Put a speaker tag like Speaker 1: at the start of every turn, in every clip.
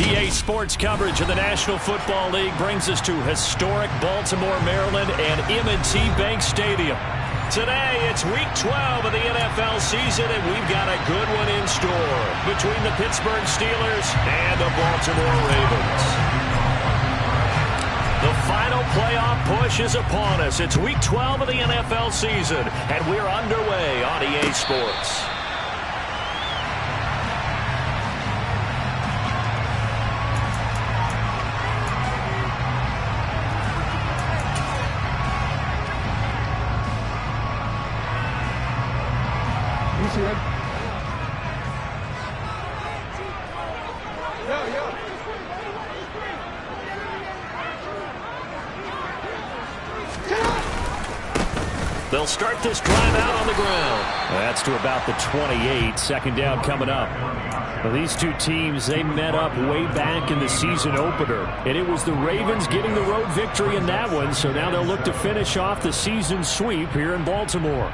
Speaker 1: EA Sports coverage of the National Football League brings us to historic Baltimore, Maryland, and M&T Bank Stadium. Today, it's Week 12 of the NFL season, and we've got a good one in store between the Pittsburgh Steelers and the Baltimore Ravens. The final playoff push is upon us. It's Week 12 of the NFL season, and we're underway on EA Sports. They'll start this drive out on the ground. That's to about the 28. Second down coming up. Well, these two teams, they met up way back in the season opener. And it was the Ravens getting the road victory in that one. So now they'll look to finish off the season sweep here in Baltimore.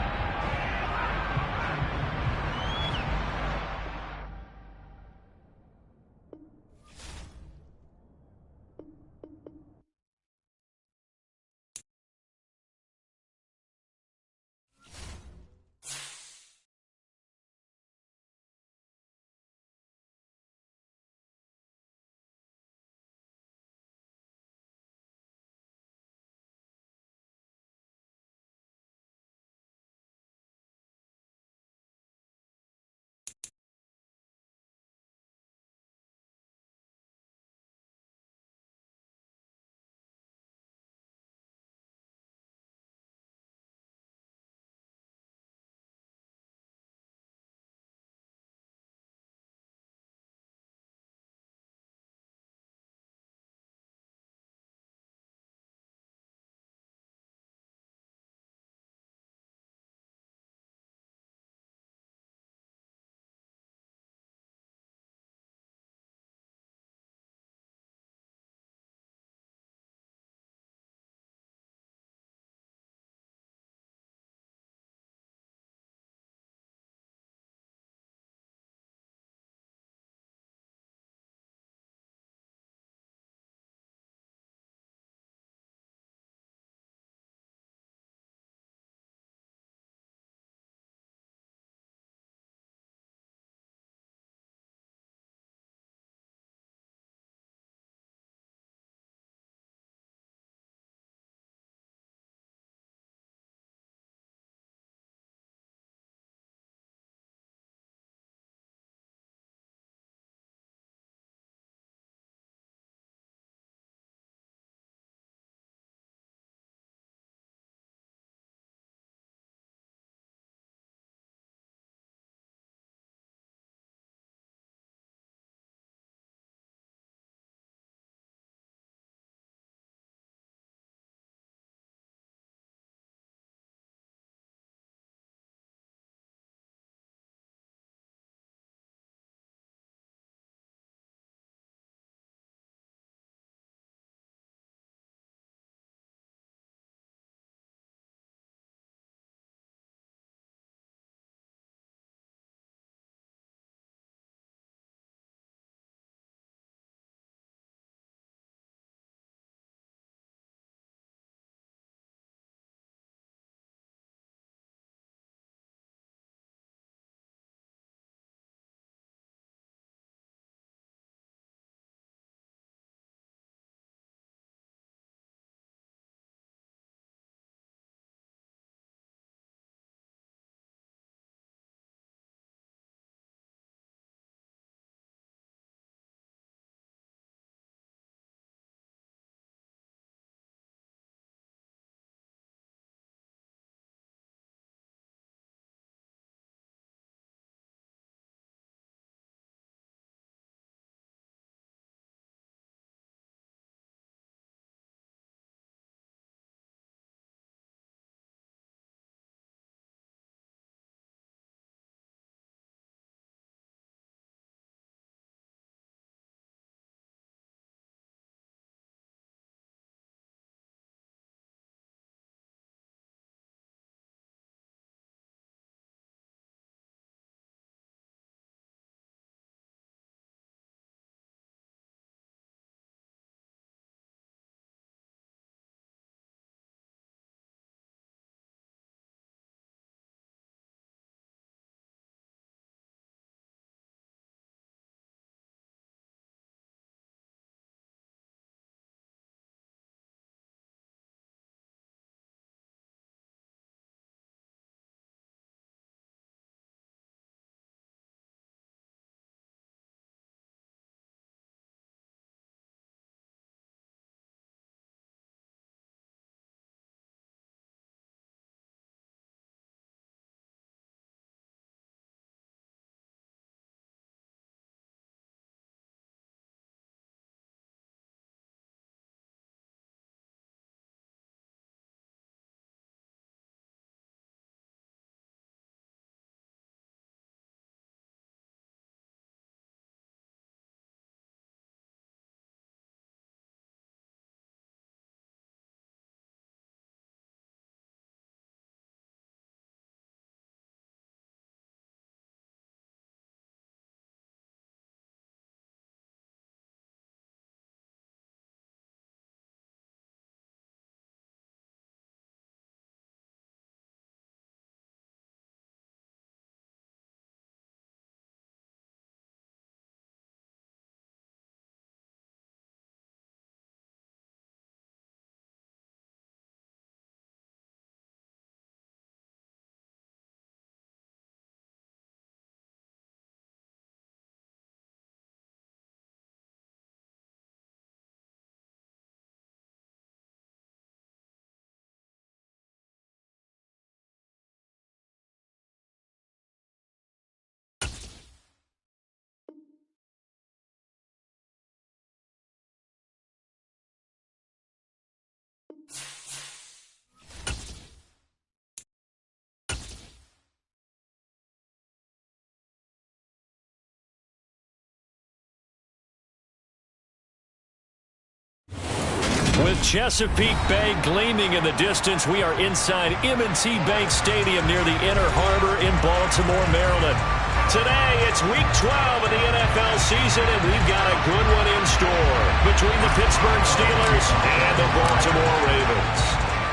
Speaker 1: With Chesapeake Bay gleaming in the distance, we are inside M&T Bank Stadium near the Inner Harbor in Baltimore, Maryland. Today, it's Week 12 of the NFL season, and we've got a good one in store between the Pittsburgh Steelers and the Baltimore Ravens.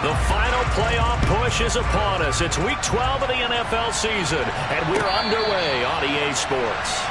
Speaker 1: The final playoff push is upon us. It's Week 12 of the NFL season, and we're underway on EA Sports.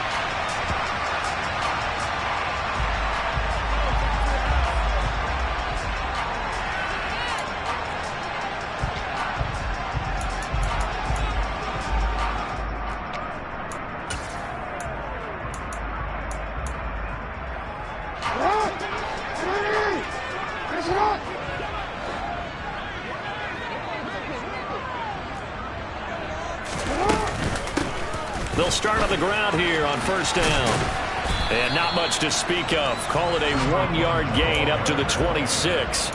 Speaker 1: They'll start on the ground here on first down. And not much to speak of. Call it a 1-yard gain up to the 26.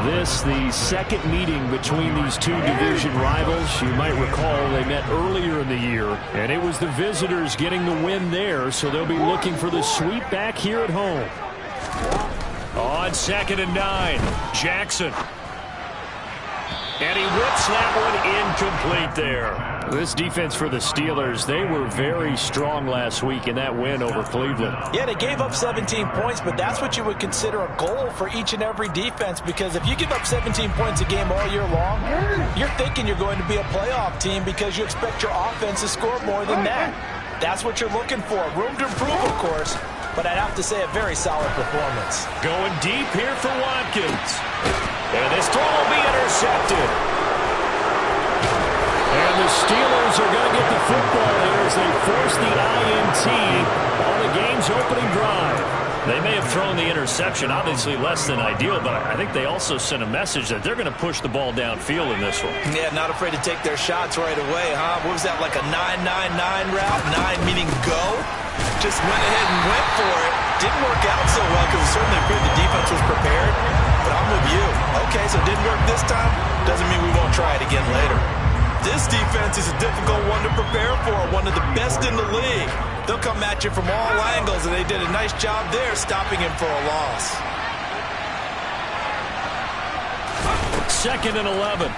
Speaker 1: This, the second meeting between these two division rivals. You might recall they met earlier in the year, and it was the visitors getting the win there, so they'll be looking for the sweep back here at home. On 2nd and 9, Jackson. And he whips that one incomplete there. This defense for the Steelers, they were very strong last week in that win over Cleveland.
Speaker 2: Yeah, they gave up 17 points, but that's what you would consider a goal for each and every defense, because if you give up 17 points a game all year long, you're thinking you're going to be a playoff team because you expect your offense to score more than that. That's what you're looking for. Room to improve, of course, but I'd have to say a very solid performance.
Speaker 1: Going deep here for Watkins. And this throw will be intercepted. And the Steelers are going to get the football here as they force the INT on the game's opening drive. They may have thrown the interception, obviously less than ideal, but I think they also sent a message that they're going to push the ball downfield in this one.
Speaker 2: Yeah, not afraid to take their shots right away, huh? What was that, like a 9-9-9 route? 9 meaning go? Just went ahead and went for it. Didn't work out so well because it certainly appeared the defense was prepared. But I'm with you. Okay, so it didn't work this time. Doesn't mean we won't try it again later. This defense is a difficult one to prepare for. One of the best in the league. They'll come at you from all angles, and they did a nice job there stopping him for a loss.
Speaker 1: 2nd and 11.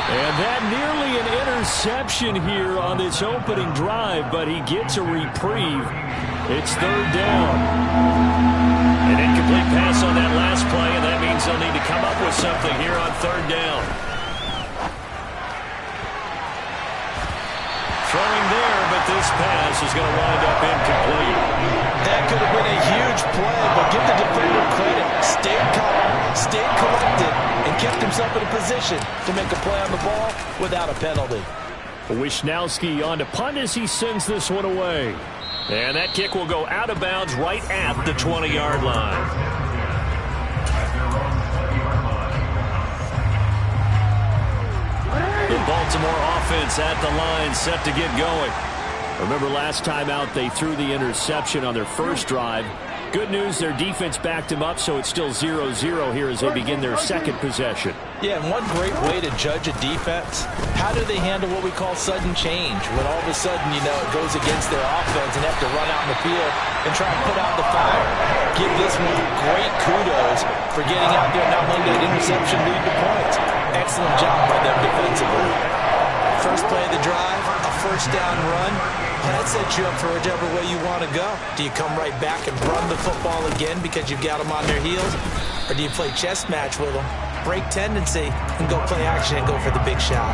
Speaker 1: And that nearly an interception here on this opening drive, but he gets a reprieve. It's 3rd down. An incomplete pass on that last play, and that means they'll need to come up with something here on 3rd down. Throwing there, but this pass is going to wind up incomplete.
Speaker 2: That could have been a huge play, but give the defender credit. Stayed calm, stayed collected, and kept himself in a position to make a play on the ball without a penalty.
Speaker 1: Wisnowski on to punt as he sends this one away. And that kick will go out of bounds right at the 20-yard line. The Baltimore offense at the line, set to get going. Remember last time out they threw the interception on their first drive. Good news, their defense backed him up, so it's still 0-0 here as they begin their second possession.
Speaker 2: Yeah, and one great way to judge a defense, how do they handle what we call sudden change? When all of a sudden, you know, it goes against their offense and have to run out in the field and try and put out the fire. Give this one great kudos for getting out there and not letting that interception lead to points. Excellent job by them defensively. First play of the drive, a first down run. Well, that sets you up for whichever way you want to go. Do you come right back and run the football again because you've got them on their heels? Or do you play chess match with them, break tendency, and go play action and go for the big shot?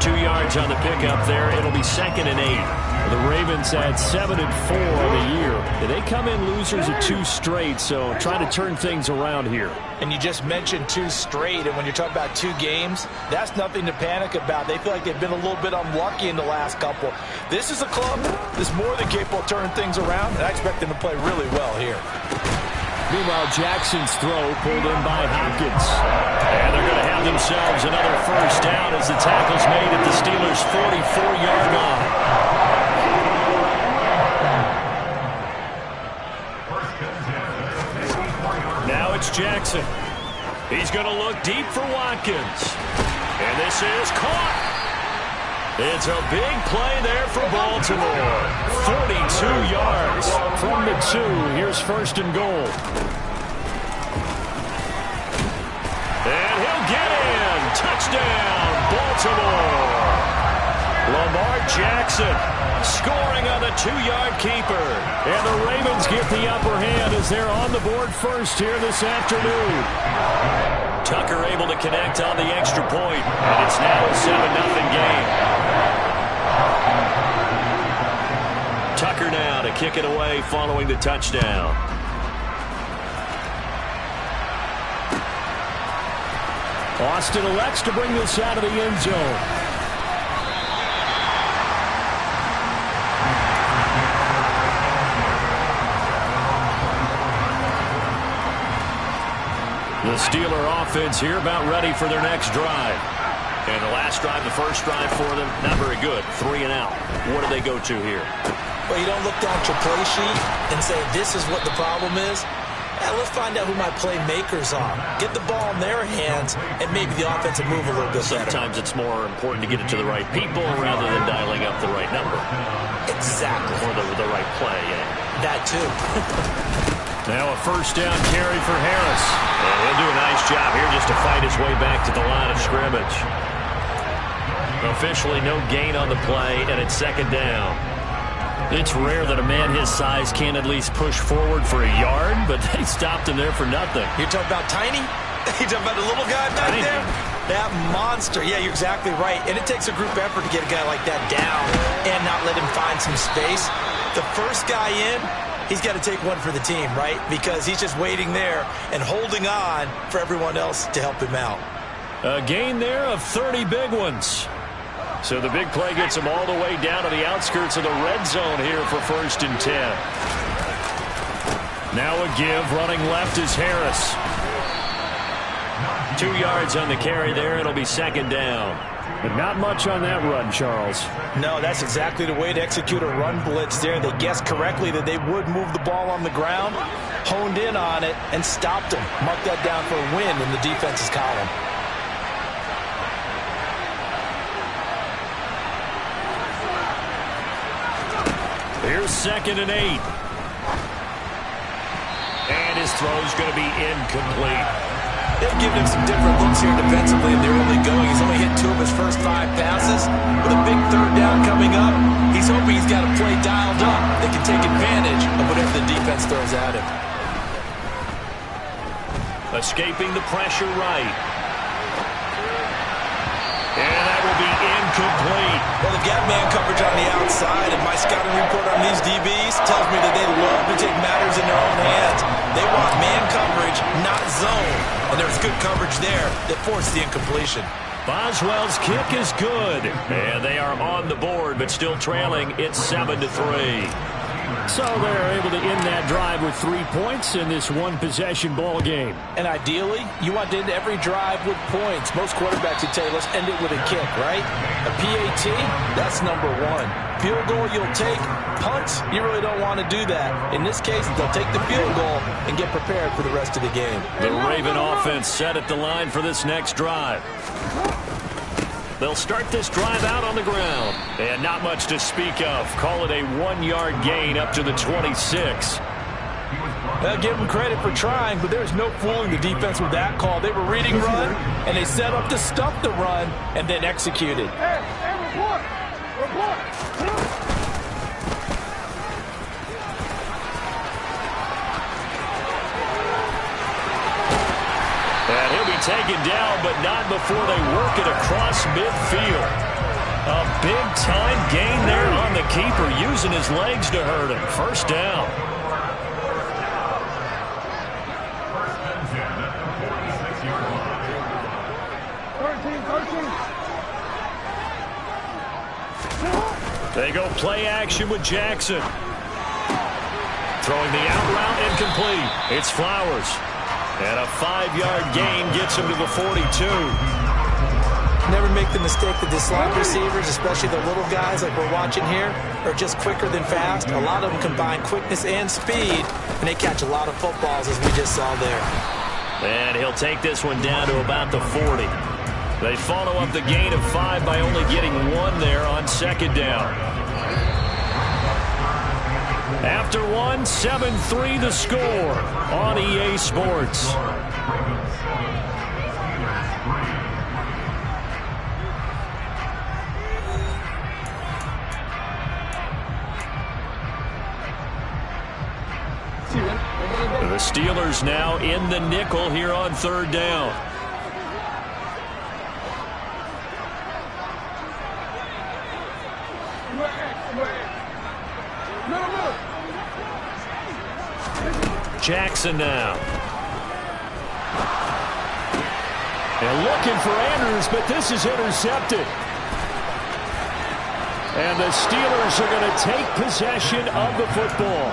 Speaker 1: 2 yards on the pickup there. It'll be 2nd and 8. The Ravens had 7-4 on the year. They come in losers of 2 straight, so trying to turn things around here.
Speaker 2: And you just mentioned 2 straight, and when you're talking about 2 games, that's nothing to panic about. They feel like they've been a little bit unlucky in the last couple. This is a club that's more than capable of turning things around, and I expect them to play really well here.
Speaker 1: Meanwhile, Jackson's throw pulled in by Hopkins. And they're going to have themselves another first down as the tackle's made at the Steelers' 44-yard line. Now it's Jackson. He's going to look deep for Watkins. And this is caught. It's a big play there for Baltimore. 42 yards from the 2. Here's first and goal. And he'll get in. Touchdown, Baltimore. Lamar Jackson scoring on the 2-yard keeper. And the Ravens get the upper hand as they're on the board first here this afternoon. Tucker able to connect on the extra point, and it's now a 7-0 game. Tucker now to kick it away following the touchdown. Austin elects to bring this out of the end zone. The Steeler offense here about ready for their next drive. And the last drive, the first drive for them, not very good. 3 and out. What do they go to here?
Speaker 2: Well, you don't look down at your play sheet and say, this is what the problem is. Let's find out who my playmakers are. Get the ball in their hands, and maybe the offense will move a little bit better.
Speaker 1: Sometimes it's more important to get it to the right people rather than dialing up the right number.
Speaker 2: Exactly.
Speaker 1: Or the right play. Yeah.
Speaker 2: That too.
Speaker 1: Now a first down carry for Harris. And he'll do a nice job here just to fight his way back to the line of scrimmage. Officially no gain on the play, and it's second down. It's rare that a man his size can at least push forward for a yard, but they stopped him there for nothing.
Speaker 2: You're talking about tiny? You're talking about the little guy back there? That monster. Yeah, you're exactly right. And it takes a group effort to get a guy like that down and not let him find some space. The first guy in, he's got to take one for the team, right? Because he's just waiting there and holding on for everyone else to help him out.
Speaker 1: A gain there of 30 big ones. So the big play gets him all the way down to the outskirts of the red zone here for first and 10. Now a give. Running left is Harris. 2 yards on the carry there. It'll be second down. But not much on that run, Charles.
Speaker 2: No, that's exactly the way to execute a run blitz there. They guessed correctly that they would move the ball on the ground, honed in on it, and stopped him. Marked that down for a win in the defense's column.
Speaker 1: Here's second and 8. And his throw's going to be incomplete.
Speaker 2: They've given him some different looks here defensively in the early going. He's only hit 2 of his first 5 passes. With a big third down coming up, he's hoping he's got a play dialed up that can take advantage of whatever the defense throws at him.
Speaker 1: Escaping the pressure right. And that will be incomplete.
Speaker 2: Well, they've got man coverage on the outside, and my scouting report on these DBs tells me that they love to take matters in their own hands. They want man coverage, not zone. And there's good coverage there that forced the incompletion.
Speaker 1: Boswell's kick is good. And they are on the board, but still trailing. It's 7-3. So they're able to end that drive with 3 points in this one-possession ball game.
Speaker 2: And ideally, you want to end every drive with points. Most quarterbacks would tell you, let's end it with a kick, right? A PAT, that's number 1. Field goal you'll take. Punts, you really don't want to do that. In this case, they'll take the field goal and get prepared for the rest of the game.
Speaker 1: The Raven offense set at the line for this next drive. They'll start this drive out on the ground. And not much to speak of. Call it a 1-yard gain up to the 26.
Speaker 2: I'll give them credit for trying, but there's no fooling the defense with that call. They were reading run, and they set up to stuff the run, and then executed.
Speaker 1: And he'll be taken down, but not before they work it across midfield. A big-time gain there on the keeper, using his legs to hurt him. First down. They go play action with Jackson. Throwing the out route incomplete. It's Flowers. And a 5-yard gain gets him to the 42.
Speaker 2: Never make the mistake that the slot receivers, especially the little guys like we're watching here, are just quicker than fast. A lot of them combine quickness and speed, and they catch a lot of footballs, as we just saw there.
Speaker 1: And he'll take this one down to about the 40. They follow up the gain of 5 by only getting 1 there on second down. After 1, 7-3 the score on EA Sports. The Steelers now in the nickel here on third down. Jackson now. And looking for Andrews, but this is intercepted. And the Steelers are going to take possession of the football.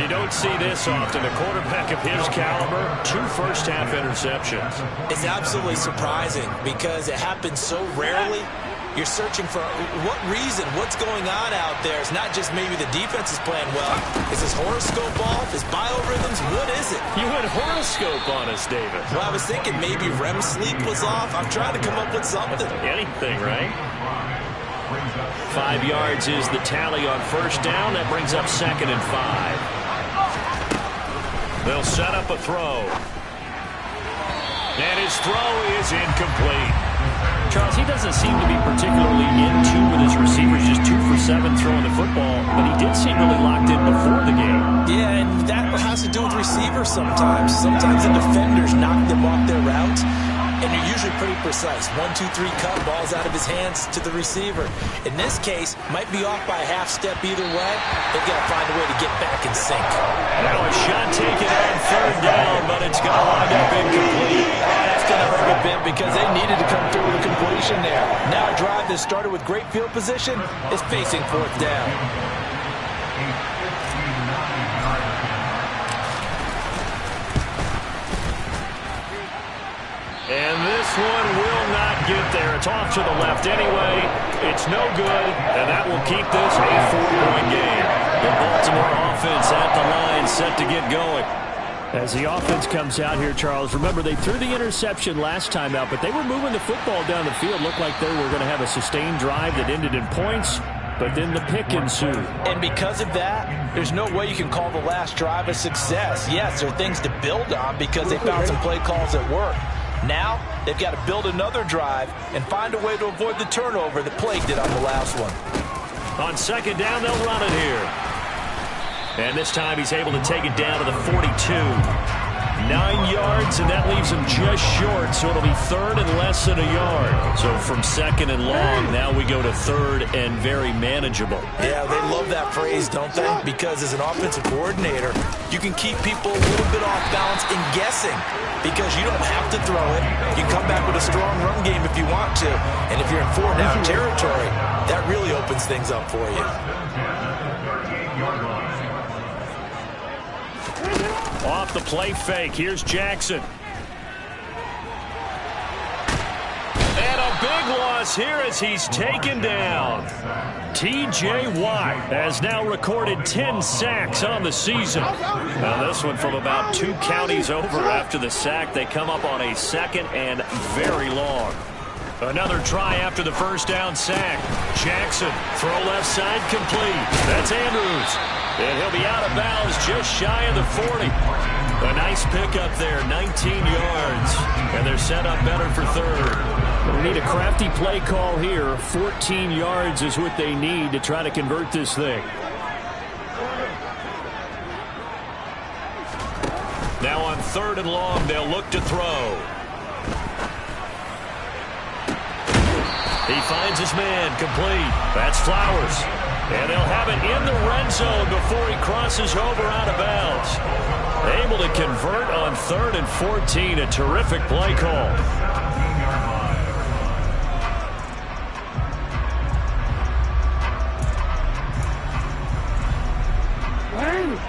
Speaker 1: You don't see this often. A quarterback of his caliber, 2 first-half interceptions.
Speaker 2: It's absolutely surprising because it happens so rarely. You're searching for what reason, what's going on out there. It's not just maybe the defense is playing well. Is his horoscope off? His biorhythms? What is it?
Speaker 1: You went horoscope on us, David.
Speaker 2: Well, I was thinking maybe REM sleep was off. I'm trying to come up with something.
Speaker 1: Anything, right? 5 yards is the tally on first down. That brings up 2nd and 5. They'll set up a throw. And his throw is incomplete. Charles, he doesn't seem to be particularly in tune with his receivers, just 2 for 7 throwing the football, but he did seem really locked in before the game.
Speaker 2: Yeah, and that has to do with receivers sometimes. Sometimes the defenders knock them off their routes, and you're usually pretty precise. 1, 2, 3 cut, ball's out of his hands to the receiver. In this case, might be off by a half step either way. They've got to find a way to get back in sync.
Speaker 1: Now a shot taken on third down, but it's going to wind up incomplete.
Speaker 2: That's going to hurt a bit because they needed to come through with a completion there. Now a drive that started with great field position is facing 4th down.
Speaker 1: And this one will not get there. It's off to the left anyway. It's no good, and that will keep this a 4-point game. The Baltimore offense at the line, set to get going. As the offense comes out here, Charles, remember they threw the interception last time out, but they were moving the football down the field. Looked like they were going to have a sustained drive that ended in points, but then the pick ensued.
Speaker 2: And because of that, there's no way you can call the last drive a success. Yes, there are things to build on because they found some play calls that work. Now, they've got to build another drive and find a way to avoid the turnover that plagued it on the last one.
Speaker 1: On second down, they'll run it here. And this time he's able to take it down to the 42. 9 yards, and that leaves him just short, so it'll be 3rd and less than a yard. So from 2nd and long, now we go to 3rd and very manageable.
Speaker 2: Yeah, they love that phrase, don't they? Because as an offensive coordinator, you can keep people a little bit off balance and guessing because you don't have to throw it. You can come back with a strong run game if you want to. And if you're in 4-down territory, that really opens things up for you.
Speaker 1: Off the play fake, here's Jackson. And a big loss here as he's taken down. T.J. Watt has now recorded 10 sacks on the season. Now this one from about 2 counties over after the sack. They come up on a 2nd and very long. Another try after the first down sack. Jackson, throw left side complete. That's Andrews. And he'll be out of bounds just shy of the 40. A nice pickup there, 19 yards. And they're set up better for 3rd. We need a crafty play call here. 14 yards is what they need to try to convert this thing. Now on 3rd and long, they'll look to throw. He finds his man, complete. That's Flowers. And they'll have it in the red zone before he crosses over out of bounds. Able to convert on 3rd and 14. A terrific play call.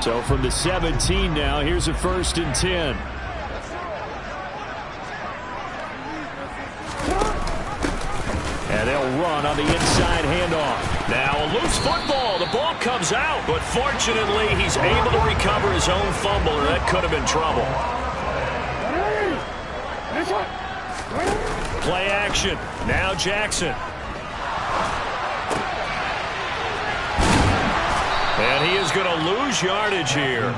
Speaker 1: So from the 17 now, here's a 1st and 10. And they'll run on the inside handoff. Now a loose football. The ball comes out, but fortunately he's able to recover his own fumble, or that could have been trouble. Play action. Now Jackson. And he is going to lose yardage here.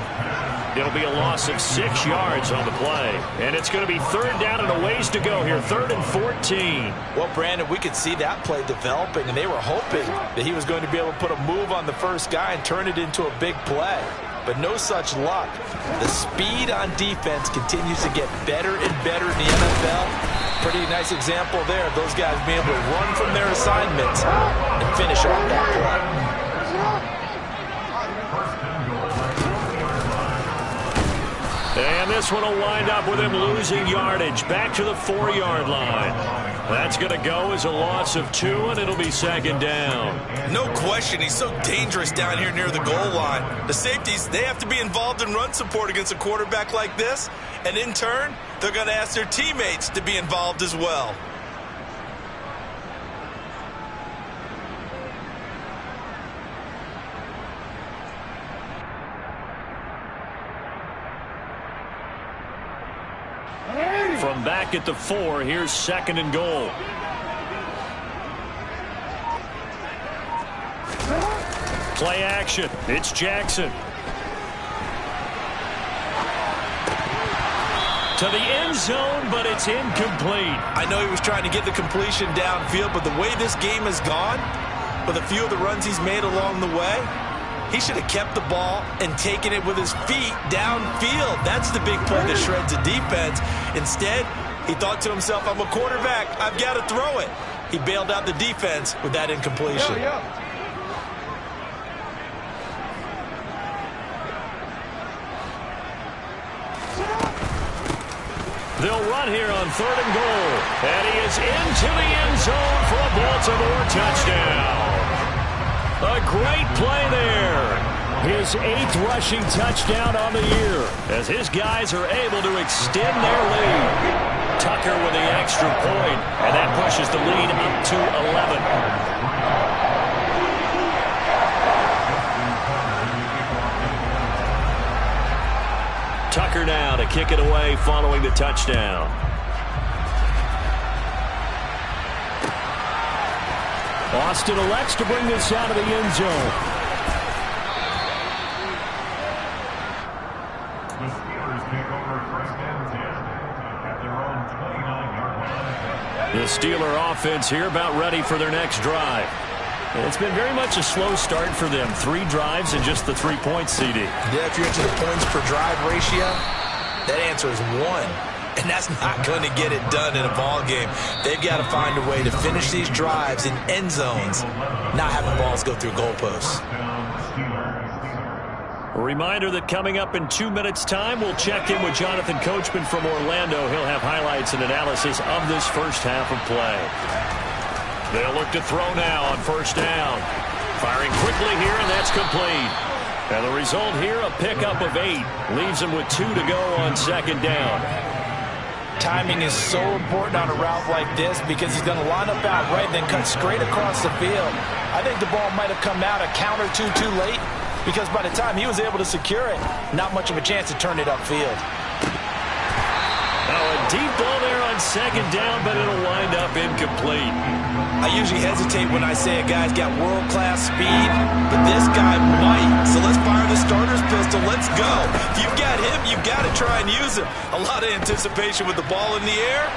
Speaker 1: It'll be a loss of 6 yards on the play. And it's going to be 3rd down and a ways to go here. 3rd and 14.
Speaker 2: Well, Brandon, we could see that play developing, and they were hoping that he was going to be able to put a move on the first guy and turn it into a big play. But no such luck. The speed on defense continues to get better and better in the NFL. Pretty nice example there of those guys being able to run from their assignments and finish off that play.
Speaker 1: And this one will wind up with him losing yardage back to the 4-yard line. That's going to go as a loss of 2, and it'll be 2nd down.
Speaker 3: No question, he's so dangerous down here near the goal line. The safeties, they have to be involved in run support against a quarterback like this. And in turn, they're going to ask their teammates to be involved as well.
Speaker 1: From back at the 4, here's 2nd and goal. Play action. It's Jackson. To the end zone, but it's incomplete.
Speaker 3: I know he was trying to get the completion downfield, but the way this game has gone, with a few of the runs he's made along the way, he should have kept the ball and taken it with his feet downfield. That's the big play that shreds the defense. Instead, he thought to himself, I'm a quarterback. I've got to throw it. He bailed out the defense with that incompletion.
Speaker 1: They'll run here on 3rd and goal. And he is into the end zone for a Baltimore touchdown. A great play there. His 8th rushing touchdown on the year as his guys are able to extend their lead. Tucker with the extra point, and that pushes the lead up to 11. Tucker now to kick it away following the touchdown. Austin elects to bring this out of the end zone.
Speaker 4: The Steelers take over 1st and 10 at their own 29-yard line.
Speaker 1: The Steeler offense here about ready for their next drive. It's been very much a slow start for them. 3 drives and just the 3 points, CD.
Speaker 2: Yeah, if you're into the points per drive ratio, that answer is 1. And that's not going to get it done in a ball game. They've got to find a way to finish these drives in end zones, not having balls go through goalposts.
Speaker 1: A reminder that coming up in 2 minutes' time, we'll check in with Jonathan Coachman from Orlando. He'll have highlights and analysis of this first half of play. They'll look to throw now on 1st down. Firing quickly here, and that's complete. And the result here, a pickup of 8. Leaves him with 2 to go on 2nd down.
Speaker 2: Timing is so important on a route like this because he's going to line up out right and then cut straight across the field. I think the ball might have come out a count or two too late because by the time he was able to secure it, not much of a chance to turn it upfield.
Speaker 1: Oh, a deep ball there on 2nd down, but it'll wind up incomplete.
Speaker 3: I usually hesitate when I say a guy's got world-class speed, but this guy might. So let's fire the starter's pistol. Let's go. If you've got him, you've got to try and use him. A lot of anticipation with the ball in the air,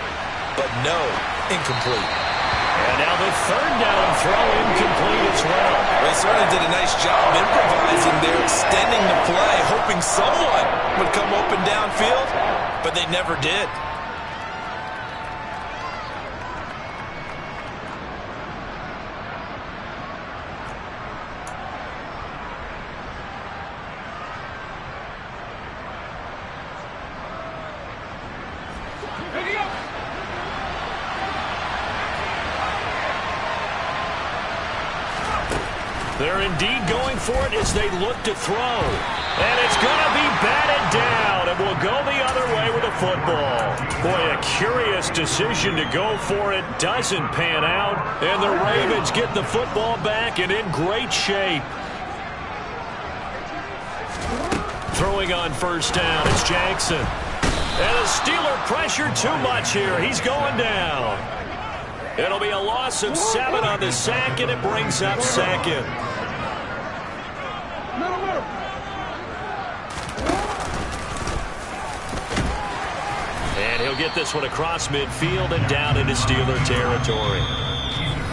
Speaker 3: but no, incomplete.
Speaker 1: And now the 3rd down throw incomplete as well.
Speaker 3: They certainly did a nice job improvising there, extending the play, hoping someone would come open downfield, but they never did.
Speaker 1: They're indeed going for it as they look to throw. And it's going to be batted down and will go the other way with the football. Boy, a curious decision to go for it. Doesn't pan out. And the Ravens get the football back and in great shape. Throwing on 1st down, it's Jackson. And the Steeler pressure too much here. He's going down. It'll be a loss of 7 on the sack, and it brings up second. And he'll get this one across midfield and down into Steeler territory.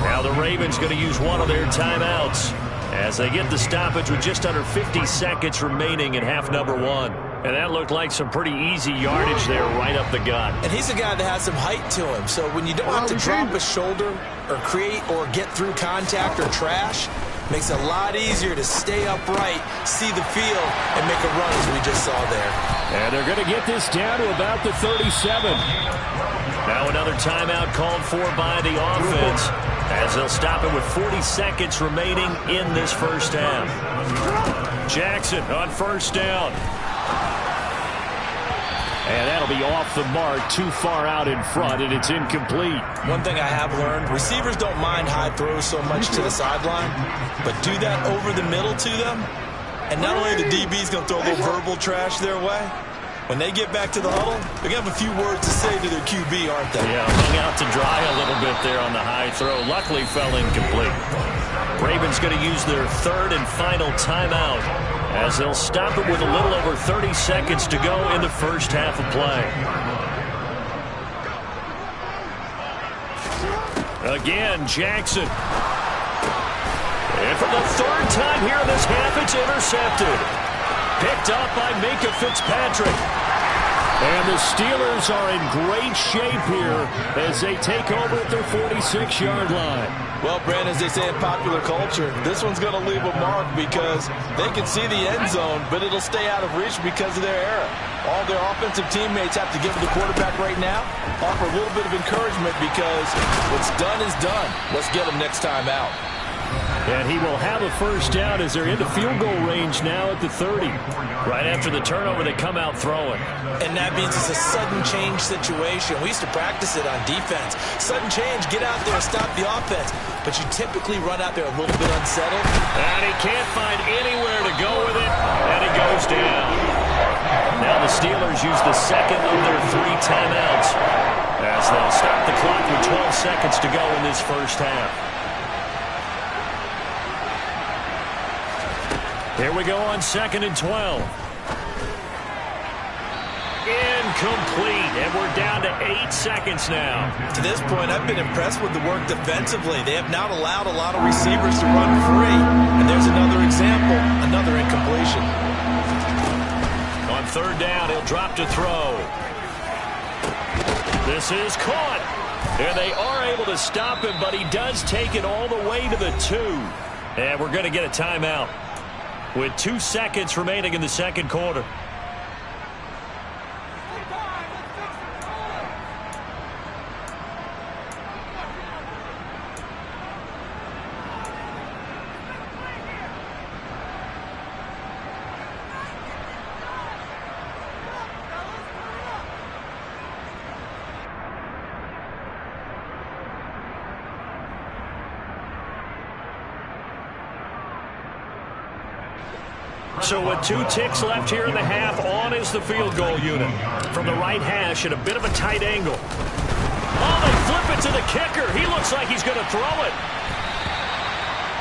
Speaker 1: Now the Ravens going to use one of their timeouts as they get the stoppage with just under 50 seconds remaining in half number 1. And that looked like some pretty easy yardage there right up the gut.
Speaker 2: And he's a guy that has some height to him. So when you don't have to drop a shoulder or create or get through contact or trash, makes it a lot easier to stay upright, see the field, and make a run as we just saw there.
Speaker 1: And they're going to get this down to about the 37. Now another timeout called for by the offense as they'll stop it with 40 seconds remaining in this first half. Jackson on first down. And that'll be off the mark, too far out in front, and it's incomplete.
Speaker 2: One thing I have learned, receivers don't mind high throws so much to the sideline, but do that over the middle to them, and not only the DB's going to throw a little verbal trash their way, when they get back to the huddle, they're going to have a few words to say to their QB, aren't they?
Speaker 1: Yeah, hung out to dry a little bit there on the high throw. Luckily fell incomplete. Ravens going to use their third and final timeout as they'll stop it with a little over 30 seconds to go in the first half of play. Again, Jackson. And for the third time here in this half, it's intercepted. Picked up by Minkah Fitzpatrick. And the Steelers are in great shape here as they take over at their 46-yard line.
Speaker 2: Well, Brandon, as they say in popular culture, this one's going to leave a mark because they can see the end zone, but it'll stay out of reach because of their error. All their offensive teammates have to give the quarterback right now, offer a little bit of encouragement because what's done is done. Let's get them next time out.
Speaker 1: And he will have a first down as they're into field goal range now at the 30. Right after the turnover, they come out throwing.
Speaker 2: And that means it's a sudden change situation. We used to practice it on defense. Sudden change, get out there, stop the offense. But you typically run out there a little bit unsettled.
Speaker 1: And he can't find anywhere to go with it, and he goes down. Now the Steelers use the second of their 3 timeouts as they'll stop the clock with 12 seconds to go in this first half. Here we go on 2nd and 12. Incomplete, and we're down to 8 seconds now.
Speaker 2: To this point, I've been impressed with the work defensively. They have not allowed a lot of receivers to run free. And there's another example, another incompletion.
Speaker 1: On 3rd down, he'll drop to throw. This is caught. And they are able to stop him, but he does take it all the way to the 2. And we're going to get a timeout with 2 seconds remaining in the second quarter. So with 2 ticks left here in the half, on is the field goal unit. From the right hash at a bit of a tight angle. Oh, they flip it to the kicker. He looks like he's going to throw it.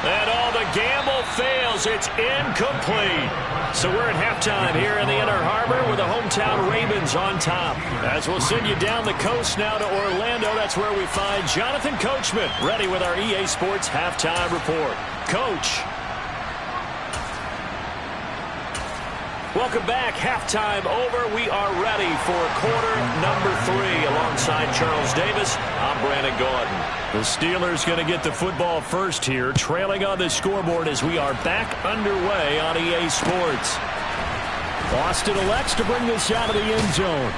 Speaker 1: And the gamble fails. It's incomplete. So we're at halftime here in the Inner Harbor with the hometown Ravens on top. As we'll send you down the coast now to Orlando, that's where we find Jonathan Coachman ready with our EA Sports halftime report. Coach. Welcome back. Halftime over. We are ready for quarter number 3 alongside Charles Davis. I'm Brandon Gordon. The Steelers going to get the football first here, trailing on the scoreboard as we are back underway on EA Sports. Austin elects to bring this out of the end zone.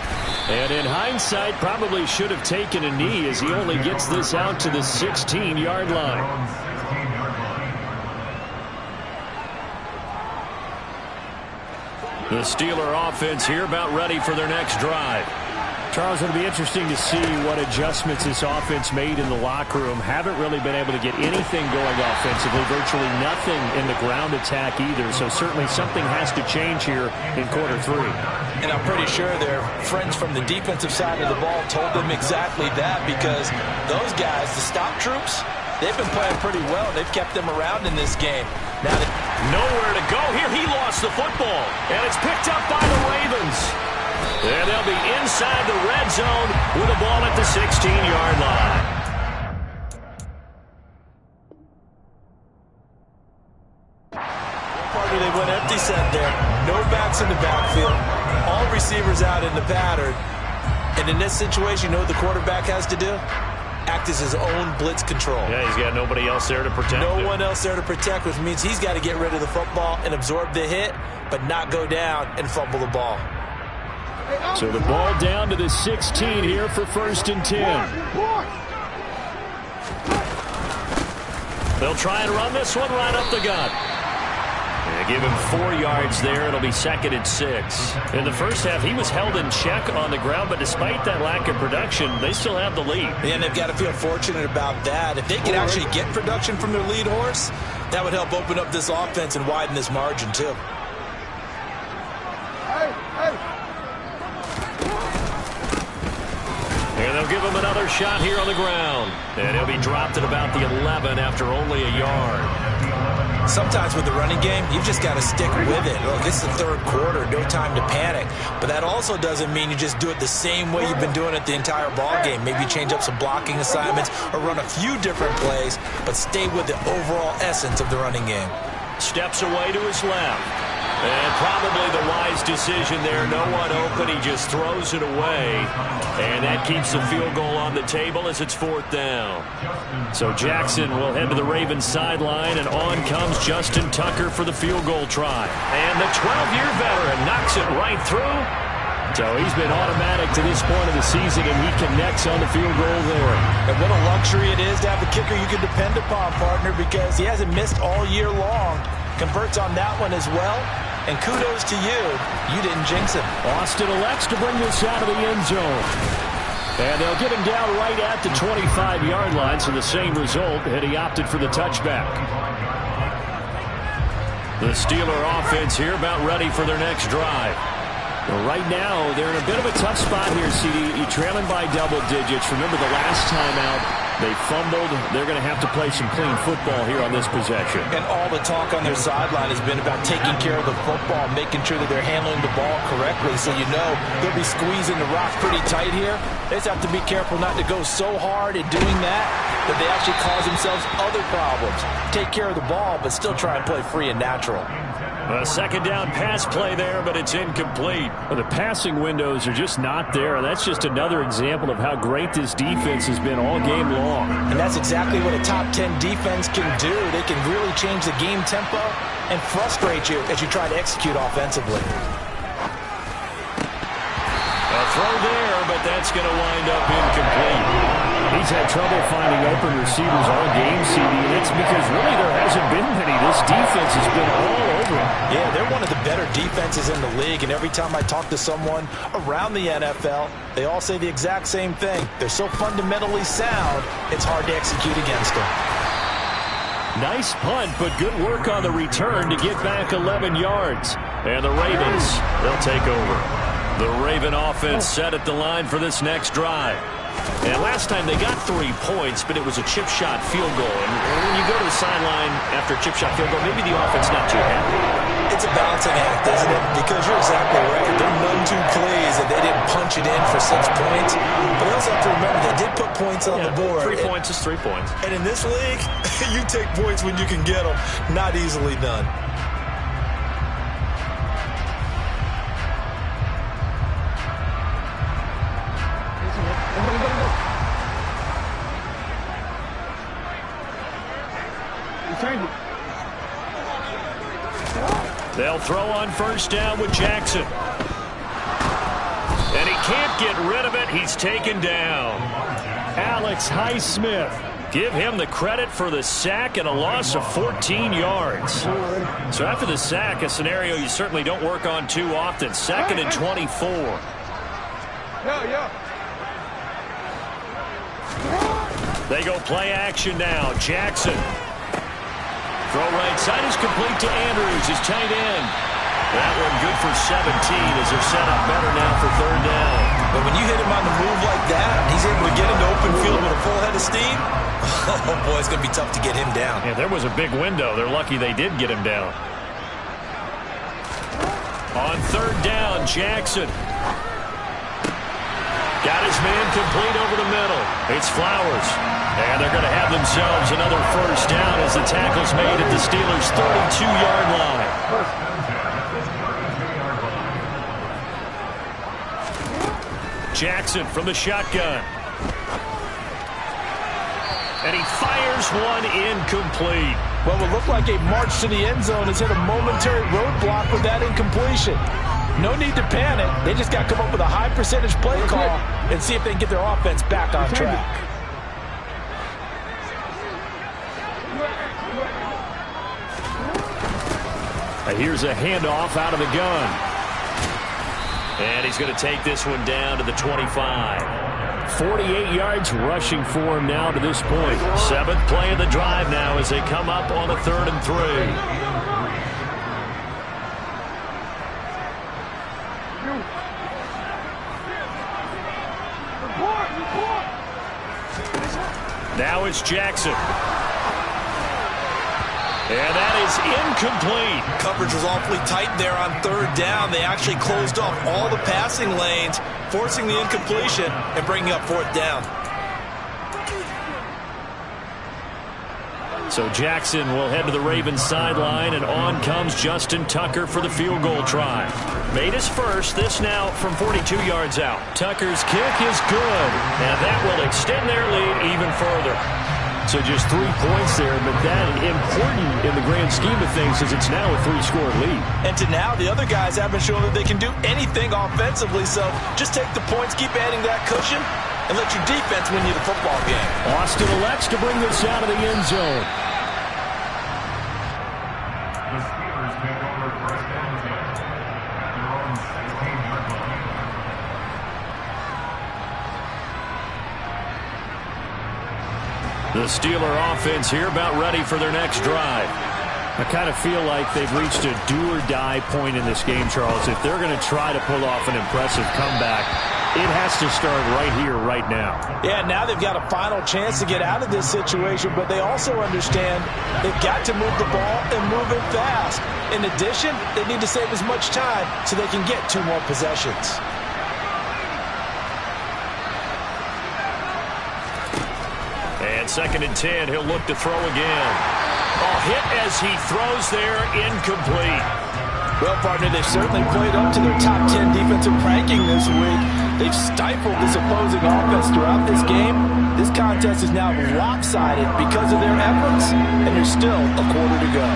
Speaker 1: And in hindsight, probably should have taken a knee as he only gets this out to the 16-yard line. The Steeler offense here about ready for their next drive. Charles, it'll be interesting to see what adjustments this offense made in the locker room. Haven't really been able to get anything going offensively, virtually nothing in the ground attack either. So certainly something has to change here in quarter 3.
Speaker 2: And I'm pretty sure their friends from the defensive side of the ball told them exactly that, because those guys, the stop troops, they've been playing pretty well. They've kept them around in this game. Now
Speaker 1: nowhere to go here. He lost the football, and it's picked up by the Ravens. And they'll be inside the red zone with a ball at the 16-yard line.
Speaker 3: Party, they went empty set there. No backs in the backfield. All receivers out in the pattern. And in this situation, you know what the quarterback has to do? Act as his own blitz control.
Speaker 1: Yeah, he's got nobody else there to protect him.
Speaker 3: No one else there to protect, which means he's got to get rid of the football and absorb the hit, but not go down and fumble the ball.
Speaker 1: So the ball down to the 16 here for 1st and 10. They'll try and run this one right up the gut. They give him 4 yards there. It'll be 2nd and 6. In the first half, he was held in check on the ground, but despite that lack of production, they still have the lead.
Speaker 3: And they've got to feel fortunate about that. If they can actually get production from their lead horse, that would help open up this offense and widen this margin too.
Speaker 1: And they'll give him another shot here on the ground. And he'll be dropped at about the 11 after only a yard.
Speaker 3: Sometimes with the running game, you've just got to stick with it. Look, this is the 3rd quarter, no time to panic. But that also doesn't mean you just do it the same way you've been doing it the entire ball game. Maybe change up some blocking assignments or run a few different plays, but stay with the overall essence of the running game.
Speaker 1: Steps away to his left. And probably the wise decision there. No one open. He just throws it away. And that keeps the field goal on the table as it's 4th down. So Jackson will head to the Ravens sideline, and on comes Justin Tucker for the field goal try. And the 12-year veteran knocks it right through. So he's been automatic to this point of the season, and he connects on the field goal there.
Speaker 3: And what a luxury it is to have a kicker you can depend upon, partner, because he hasn't missed all year long. Converts on that one as well. And kudos to you. You didn't jinx him.
Speaker 1: Austin elects to bring this out of the end zone. And they'll get him down right at the 25-yard line, so the same result, and he opted for the touchback. The Steeler offense here about ready for their next drive. Well, right now, they're in a bit of a tough spot here, CD. You're trailing by double digits. Remember the last time out, they fumbled. They're going to have to play some clean football here on this possession.
Speaker 2: And all the talk on their sideline has been about taking care of the football, making sure that they're handling the ball correctly. So you know they'll be squeezing the rock pretty tight here. They just have to be careful not to go so hard in doing that they actually cause themselves other problems. Take care of the ball, but still try and play free and natural.
Speaker 1: A 2nd down pass play there, but it's incomplete. Well, the passing windows are just not there. That's just another example of how great this defense has been all game long.
Speaker 2: And that's exactly what a top 10 defense can do. They can really change the game tempo and frustrate you as you try to execute offensively.
Speaker 1: A throw there, but that's going to wind up incomplete. He's had trouble finding open receivers all game, CD, and that's because really there hasn't been many. This defense has been all over him.
Speaker 2: Yeah, they're one of the better defenses in the league, and every time I talk to someone around the NFL, they all say the exact same thing. They're so fundamentally sound, it's hard to execute against them.
Speaker 1: Nice punt, but good work on the return to get back 11 yards. And the Ravens, they'll take over. The Raven offense set at the line for this next drive. And last time they got 3 points, but it was a chip shot field goal. And when you go to the sideline after a chip shot field goal, maybe the offense not too happy.
Speaker 3: It's a balancing act, isn't it? Because you're exactly right. They're none too pleased that they didn't punch it in for 6 points. But they also have to remember they did put points on the board.
Speaker 1: 3 points is 3 points.
Speaker 3: And in this league, you take points when you can get them. Not easily done.
Speaker 1: They'll throw on 1st down with Jackson. And he can't get rid of it. He's taken down. Alex Highsmith. Give him the credit for the sack and a loss of 14 yards. So after the sack, a scenario you certainly don't work on too often. 2nd and 24. They go play action now. Jackson. Throw right side is complete to Andrews, his tight end. That one good for 17 as they're set up better now for third down.
Speaker 3: But when you hit him on the move like that, he's able to get into open field with a full head of steam. Oh, boy, it's going to be tough to get him down.
Speaker 1: Yeah, there was a big window. They're lucky they did get him down. On third down, Jackson. Got his man complete over the middle. It's Flowers. And they're going to have themselves another first down as the tackle's made at the Steelers' 32-yard line. Jackson from the shotgun. And he fires one incomplete.
Speaker 2: Well, it looked like a march to the end zone has hit a momentary roadblock with that incompletion. No need to panic. They just got to come up with a high percentage play call and see if they can get their offense back on track.
Speaker 1: Here's a handoff out of the gun. And he's going to take this one down to the 25. 48 yards rushing for him now to this point. Seventh play of the drive now as they come up on a 3rd and 3. Now it's Jackson. And that is incomplete.
Speaker 3: Coverage was awfully tight there on third down. They actually closed off all the passing lanes, forcing the incompletion and bringing up fourth down.
Speaker 1: So Jackson will head to the Ravens sideline, and on comes Justin Tucker for the field goal try. Made his first, this now from 42 yards out. Tucker's kick is good, and that will extend their lead even further. So just 3 points there, but that important in the grand scheme of things as it's now a 3-score lead.
Speaker 3: And to now, the other guys haven't shown that they can do anything offensively, so just take the points, keep adding that cushion, and let your defense win you the football game.
Speaker 1: Austin elects to bring this out of the end zone.
Speaker 4: The Steelers take over first down 10 at their own 16-yard line.
Speaker 1: The Steeler offense here about ready for their next drive. I kind of feel like they've reached a do-or-die point in this game, Charles. If they're going to try to pull off an impressive comeback, it has to start right here, right now.
Speaker 2: Yeah, now they've got a final chance to get out of this situation, but they also understand they've got to move the ball and move it fast. In addition, they need to save as much time so they can get 2 more possessions.
Speaker 1: And 2nd and 10, he'll look to throw again. Oh, hit as he throws there, incomplete.
Speaker 2: Well, partner, they've certainly played up to their top 10 defensive ranking this week. They've stifled this opposing offense throughout this game. This contest is now lopsided because of their efforts, and there's still a quarter to go.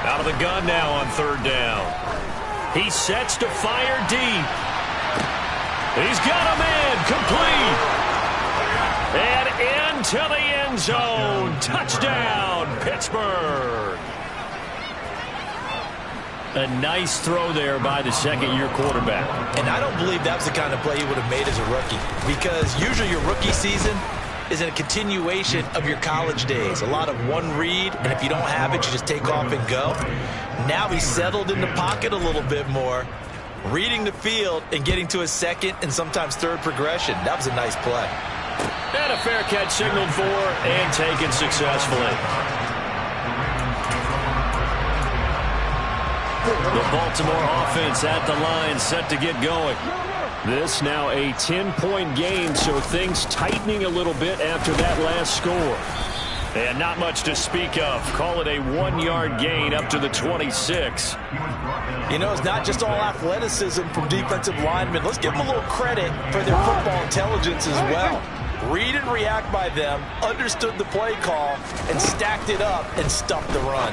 Speaker 1: Out of the gun now on 3rd down. He sets to fire deep. He's got a man complete. And into the end zone. Touchdown, Pittsburgh. A nice throw there by the second-year quarterback.
Speaker 3: And I don't believe that was the kind of play he would have made as a rookie, because usually your rookie season is a continuation of your college days. A lot of one read, and if you don't have it, you just take off and go. Now he's settled in the pocket a little bit more, reading the field and getting to his second and sometimes third progression. That was a nice play.
Speaker 1: And a fair catch signaled for and taken successfully. The Baltimore offense at the line, set to get going. This now a 10-point game, so things tightening a little bit after that last score. And not much to speak of. Call it a 1-yard gain up to the 26.
Speaker 3: You know, it's not just all athleticism from defensive linemen. Let's give them a little credit for their football intelligence as well. Read and react by them, understood the play call, and stacked it up and stuffed the run.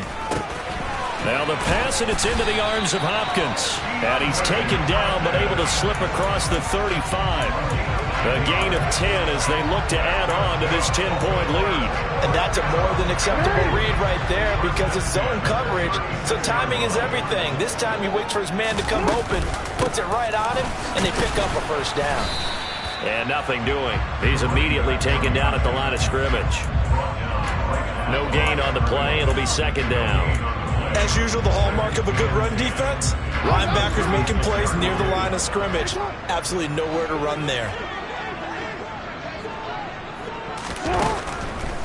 Speaker 1: Now the pass, and it's into the arms of Hopkins. And he's taken down, but able to slip across the 35. A gain of 10 as they look to add on to this 10-point lead.
Speaker 2: And that's a more than acceptable read right there because it's zone coverage, so timing is everything. This time he waits for his man to come open, puts it right on him, and they pick up a first down.
Speaker 1: And nothing doing. He's immediately taken down at the line of scrimmage. No gain on the play. It'll be second down.
Speaker 3: As usual, the hallmark of a good run defense, linebackers making plays near the line of scrimmage. Absolutely nowhere to run there.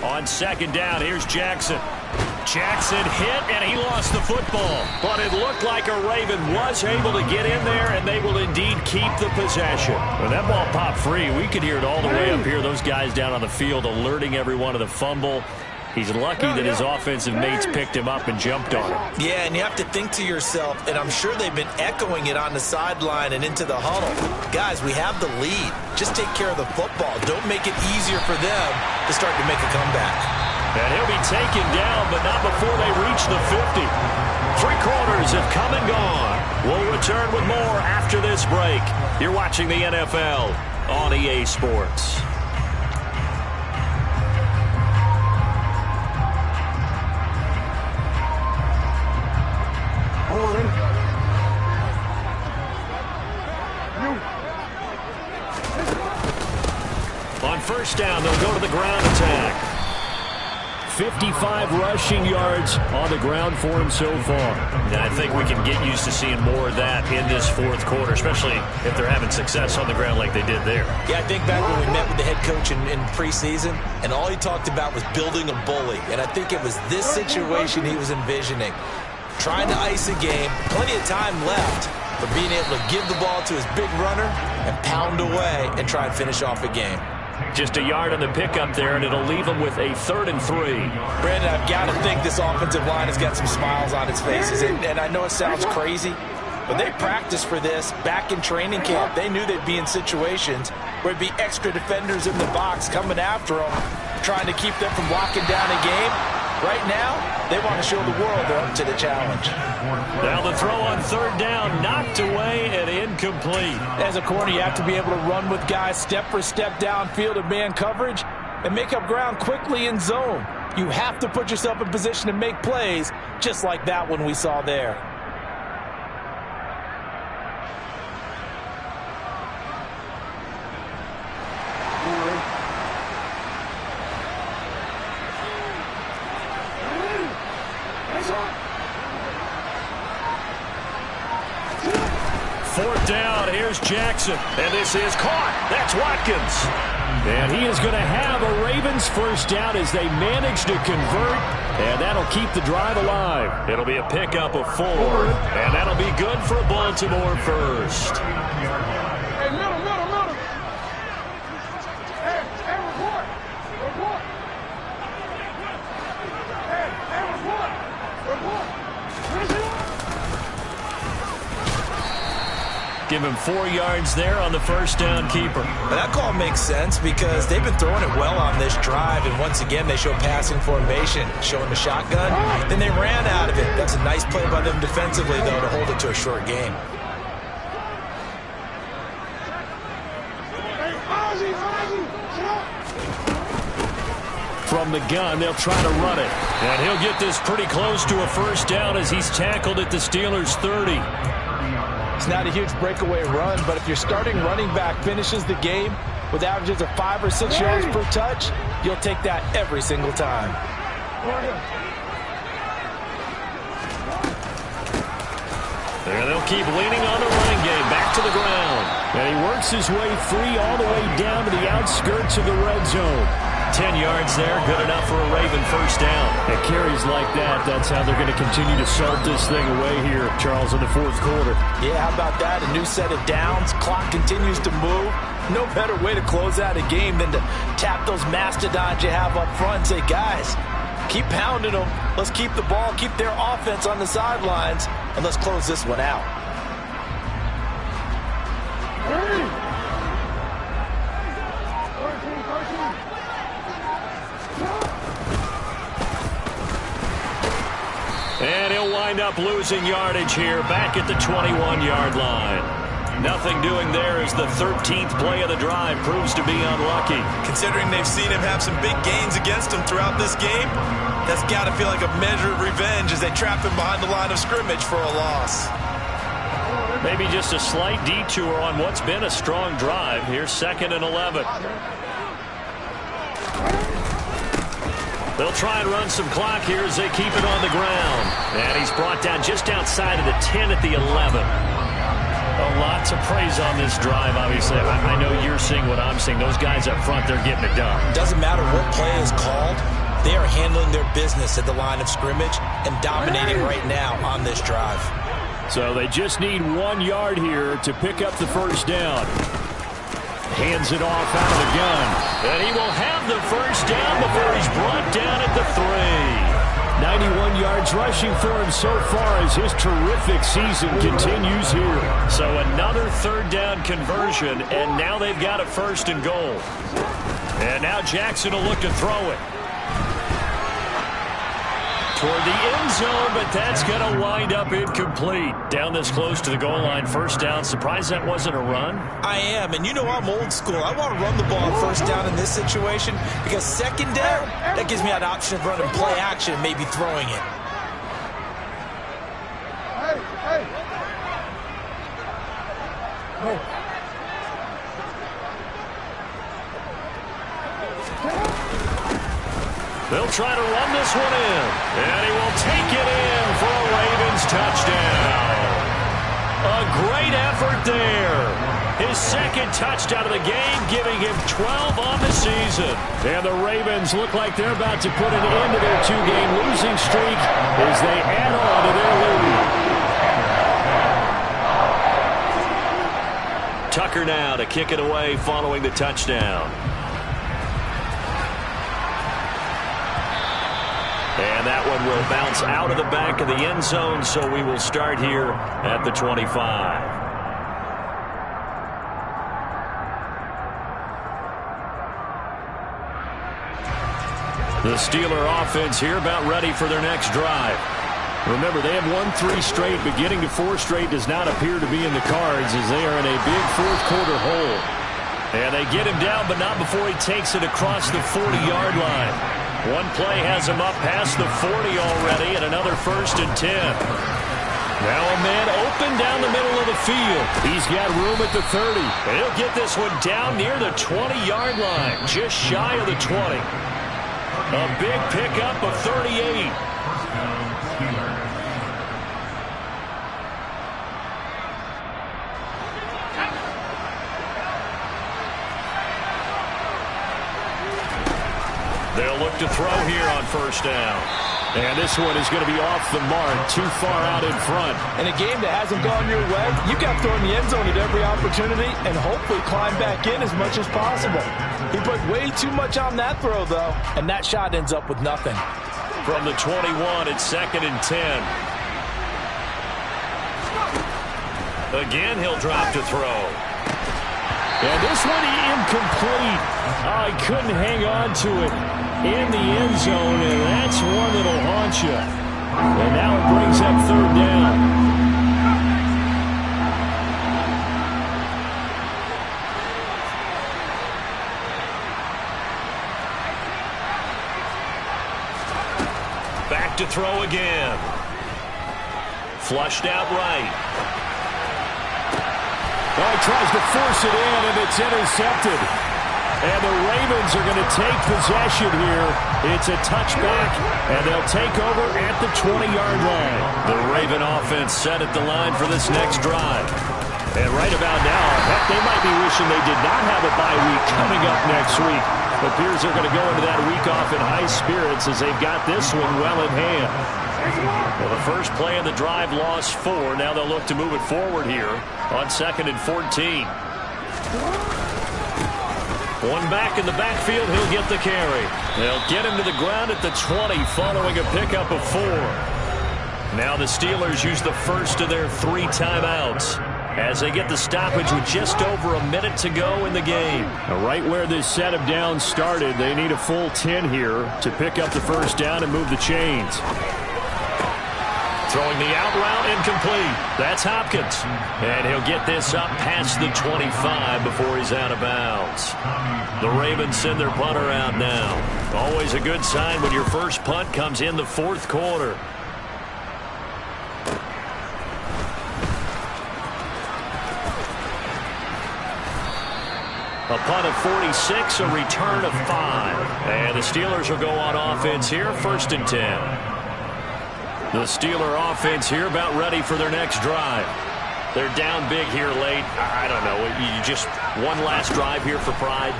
Speaker 1: On second down, here's Jackson. Jackson hit, and he lost the football. But it looked like a Raven was able to get in there, and they will indeed keep the possession. When that ball popped free, we could hear it all the way up here. Those guys down on the field alerting everyone of the fumble. He's lucky that his offensive mates picked him up and jumped on him.
Speaker 3: Yeah, and you have to think to yourself, and I'm sure they've been echoing it on the sideline and into the huddle. Guys, we have the lead. Just take care of the football. Don't make it easier for them to start to make a comeback.
Speaker 1: And he'll be taken down, but not before they reach the 50. 3 quarters have come and gone. We'll return with more after this break. You're watching the NFL on EA Sports. On first down, they'll go to the ground attack. 55 rushing yards on the ground for him so far. And I think we can get used to seeing more of that in this fourth quarter, especially if they're having success on the ground like they did there.
Speaker 3: Yeah, I think back when we met with the head coach in preseason, and all he talked about was building a bully. And I think it was this situation he was envisioning. Trying to ice a game, plenty of time left for being able to give the ball to his big runner and pound away and try and finish off a game.
Speaker 1: Just a yard on the pickup there, and it'll leave them with a 3rd and 3.
Speaker 2: Brandon, I've got to think this offensive line has got some smiles on its faces. And I know it sounds crazy, but they practiced for this back in training camp. They knew they'd be in situations where it'd be extra defenders in the box coming after them, trying to keep them from locking down a game. Right now, they want to show the world they're up to the challenge.
Speaker 1: Now the throw on 3rd down, knocked away and incomplete.
Speaker 2: As a corner, you have to be able to run with guys step for step downfield in man coverage and make up ground quickly in zone. You have to put yourself in position to make plays, just like that one we saw there.
Speaker 1: Fourth down, here's Jackson, and this is caught. That's Watkins. And he is going to have a Ravens first down as they manage to convert, and that'll keep the drive alive. It'll be a pickup of 4, and that'll be good for Baltimore first.
Speaker 5: Hey, middle. Hey, report.
Speaker 1: Give him 4 yards there on the first down keeper.
Speaker 3: But that call makes sense because they've been throwing it well on this drive, and once again they show passing formation, showing the shotgun. Then they ran out of it. That's a nice play by them defensively, though, to hold it to a short game.
Speaker 1: From the gun, they'll try to run it. And he'll get this pretty close to a first down as he's tackled at the Steelers' 30.
Speaker 2: It's not a huge breakaway run, but if your starting running back finishes the game with averages of 5 or 6 yards per touch, you'll take that every single time.
Speaker 1: And they'll keep leaning on the running game. Back to the ground. And he works his way free all the way down to the outskirts of the red zone. 10 yards there, good enough for a Raven first down. And carries like that, that's how they're going to continue to salt this thing away here, Charles, in the fourth quarter.
Speaker 2: Yeah, how about that? A new set of downs. Clock continues to move. No better way to close out a game than to tap those mastodons you have up front and say, guys, keep pounding them. Let's keep the ball, keep their offense on the sidelines, and let's close this one out.
Speaker 1: And he'll wind up losing yardage here back at the 21-yard line. Nothing doing there as the 13th play of the drive proves to be unlucky.
Speaker 3: Considering they've seen him have some big gains against him throughout this game, that's got to feel like a measure of revenge as they trap him behind the line of scrimmage for a loss.
Speaker 1: Maybe just a slight detour on what's been a strong drive. Here's 2nd and 11. They'll try and run some clock here as they keep it on the ground. And he's brought down just outside of the 10 at the 11. A lot to praise on this drive, obviously. I know you're seeing what I'm seeing. Those guys up front, they're getting it done.
Speaker 2: Doesn't matter what play is called. They are handling their business at the line of scrimmage and dominating right now on this drive.
Speaker 1: So they just need 1 yard here to pick up the first down. Hands it off out of the gun. And he will have the first down before he's brought down at the 3. 91 yards rushing for him so far as his terrific season continues here. So another 3rd down conversion, and now they've got a 1st and goal. And now Jackson will look to throw it toward the end zone, but that's going to wind up incomplete. Down this close to the goal line, 1st down. Surprised that wasn't a run?
Speaker 2: I am, and you know I'm old school. I want to run the ball on 1st down in this situation because 2nd down, that gives me an option of running play action and maybe throwing it.
Speaker 1: They'll try to run this one in, and he will take it in for a Ravens touchdown. A great effort there. His 2nd touchdown of the game, giving him 12 on the season. And the Ravens look like they're about to put an end to their 2-game losing streak as they add on to their lead. Tucker now to kick it away following the touchdown. And that one will bounce out of the back of the end zone, so we will start here at the 25. The Steeler offense here about ready for their next drive. Remember, they have won 3 straight, but getting to 4 straight does not appear to be in the cards as they are in a big 4th quarter hole. And they get him down, but not before he takes it across the 40-yard line. One play has him up past the 40 already, and another 1st and 10. Now a man open down the middle of the field. He's got room at the 30. And he'll get this one down near the 20-yard line, just shy of the 20. A big pickup of 38. They'll look to throw here on 1st down. And this one is going to be off the mark, too far out in front.
Speaker 2: In a game that hasn't gone your way, you've got to throw in the end zone at every opportunity and hopefully climb back in as much as possible. He put way too much on that throw, though, and that shot ends up with nothing.
Speaker 1: From the 21, it's 2nd and 10. Again, he'll drop to throw. And this one incomplete. Oh, he couldn't hang on to it in the end zone, and that's one that'll haunt you. And now it brings up 3rd down. Back to throw again. Flushed out right. Oh, he tries to force it in, and it's intercepted. And the Ravens are going to take possession here. It's a touchback, and they'll take over at the 20-yard line. The Raven offense set at the line for this next drive. And right about now, heck, they might be wishing they did not have a bye week coming up next week. It appears they're going to go into that week off in high spirits as they've got this one well in hand. Well, the first play of the drive lost 4. Now they'll look to move it forward here on 2nd and 14. One back in the backfield, he'll get the carry. They'll get him to the ground at the 20 following a pickup of 4. Now the Steelers use the first of their 3 timeouts as they get the stoppage with just over a minute to go in the game. Now, right where this set of downs started, they need a full 10 here to pick up the first down and move the chains. Throwing the out route incomplete. That's Hopkins. And he'll get this up past the 25 before he's out of bounds. The Ravens send their punter out now. Always a good sign when your first punt comes in the fourth quarter. A punt of 46, a return of 5. And the Steelers will go on offense here, 1st and 10. The Steeler offense here about ready for their next drive. They're down big here late. I don't know. You just one last drive here for pride?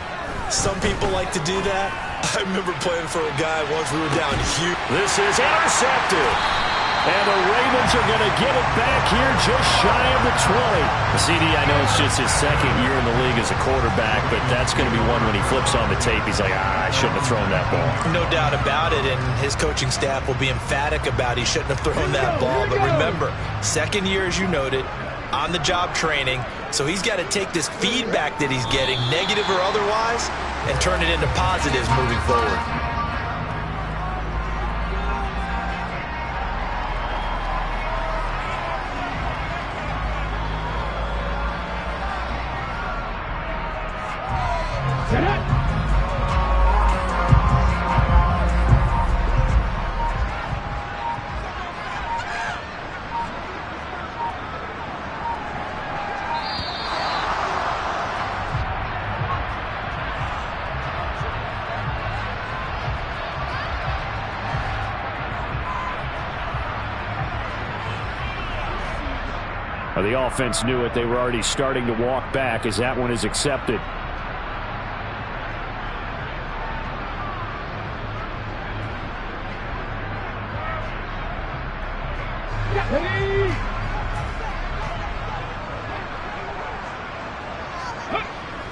Speaker 3: Some people like to do that. I remember playing for a guy once we were down huge.
Speaker 1: This is intercepted. And the Ravens are going to get it back here just shy of the 20. CD, I know it's just his second year in the league as a quarterback, but that's going to be one when he flips on the tape. He's like, I shouldn't have thrown that ball.
Speaker 2: No doubt about it, and his coaching staff will be emphatic about he shouldn't have thrown that ball. But remember, second year, as you noted, on-the-job training, so he's got to take this feedback that he's getting, negative or otherwise, and turn it into positives moving forward.
Speaker 1: The offense knew it. They were already starting to walk back as that one is accepted.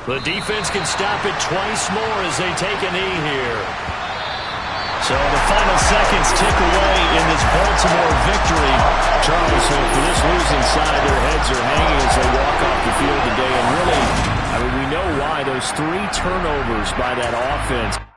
Speaker 1: The defense can stop it twice more as they take a knee here. So the final seconds tick away in this Baltimore victory. Charles, so for this losing side, their heads are hanging as they walk off the field today. And really, I mean, we know why. Those 3 turnovers by that offense.